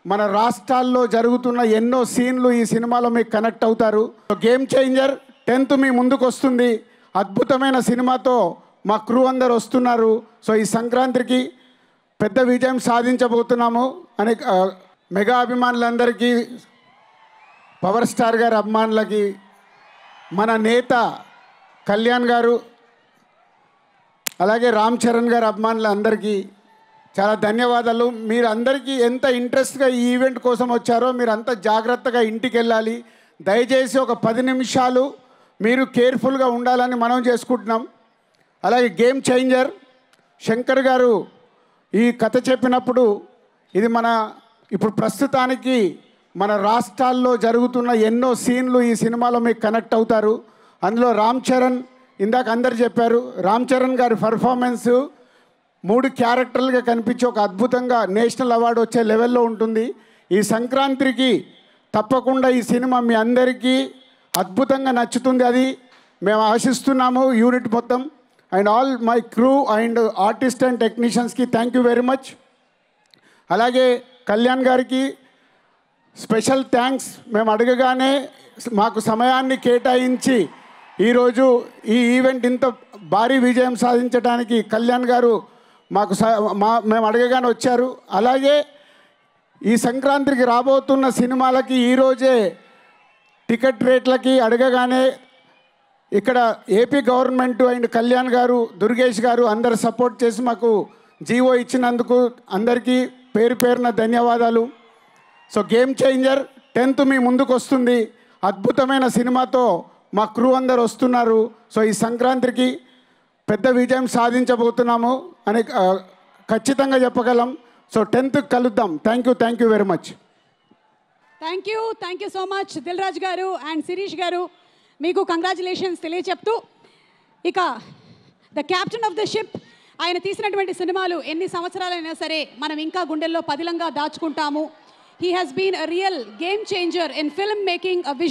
మన రాష్ట్రాల్లో జరుగుతున్న ఎన్నో సీన్లు ఈ సినిమాలో మీకు కనెక్ట్ అవుతారు. గేమ్ చేంజర్ 10th మీ ముందుకు వస్తుంది. అద్భుతమైన సినిమాతో మా క్రూ అందరు వస్తున్నారు. సో ఈ సంక్రాంతికి పెద్ద విజయం సాధించబోతున్నాము అని మెగా అభిమానులందరికీ, పవర్ స్టార్ గారి అభిమానులకి, మన నేత కళ్యాణ్ గారు, అలాగే రామ్ చరణ్ గారి అభిమానులందరికీ చాలా ధన్యవాదాలు. మీరు అందరికీ ఎంత ఇంట్రెస్ట్గా ఈ ఈవెంట్ కోసం వచ్చారో మీరు అంత జాగ్రత్తగా ఇంటికి వెళ్ళాలి. దయచేసి ఒక 10 నిమిషాలు మీరు కేర్ఫుల్గా ఉండాలని మనం చేసుకుంటున్నాం. అలాగే గేమ్ చేంజర్ శంకర్ గారు ఈ కథ చెప్పినప్పుడు ఇది ఇప్పుడు ప్రస్తుతానికి మన రాష్ట్రాల్లో జరుగుతున్న ఎన్నో సీన్లు ఈ సినిమాలో మీకు కనెక్ట్ అవుతారు. అందులో రామ్ చరణ్, ఇందాక అందరు చెప్పారు, రామ్ చరణ్ గారి పర్ఫార్మెన్సు 3 క్యారెక్టర్లుగా కనిపించి ఒక అద్భుతంగా నేషనల్ అవార్డు వచ్చే లెవెల్లో ఉంటుంది. ఈ సంక్రాంతికి తప్పకుండా ఈ సినిమా మీ అందరికీ అద్భుతంగా నచ్చుతుంది. అది మేము ఆశిస్తున్నాము యూనిట్ మొత్తం. And all my crew and artist and టెక్నీషియన్స్కి థ్యాంక్ యూ వెరీ మచ్. అలాగే కళ్యాణ్ గారికి స్పెషల్ థ్యాంక్స్. మేము అడగగానే మాకు సమయాన్ని కేటాయించి ఈరోజు ఈ ఈవెంట్ ఇంత భారీ విజయం సాధించడానికి కళ్యాణ్ గారు మేము అడగగానే వచ్చారు. అలాగే ఈ సంక్రాంతికి రాబోతున్న సినిమాలకి ఈరోజే టికెట్ రేట్లకి అడగగానే ఇక్కడ ఏపీ గవర్నమెంట్ అండ్ కళ్యాణ్ గారు, దుర్గేష్ గారు అందరు సపోర్ట్ చేసి మాకు జీవో ఇచ్చినందుకు అందరికీ పేరు పేరున ధన్యవాదాలు. సో గేమ్ చేంజర్ 10th మీ ముందుకు వస్తుంది. అద్భుతమైన సినిమాతో మా క్రూ అందరు వస్తున్నారు. సో ఈ సంక్రాంతికి పెద్ద విజయం సాధించబోతున్నాము అని ఖచ్చితంగా చెప్పగలం. సో 10th కలుద్దాం. Thank you very much. Thank you so much Dil Raju garu and Shirish garu. మీకు కంగ్రాచులేషన్స్ తెలియచెప్తూ, ఇక the captain of the ship ఆయన తీసినటువంటి సినిమాలు ఎన్ని సంవత్సరాలైనా సరే మనం ఇంకా గుండెల్లో పదిలంగా దాచుకుంటాము. He has been a real game changer in film making, a vision.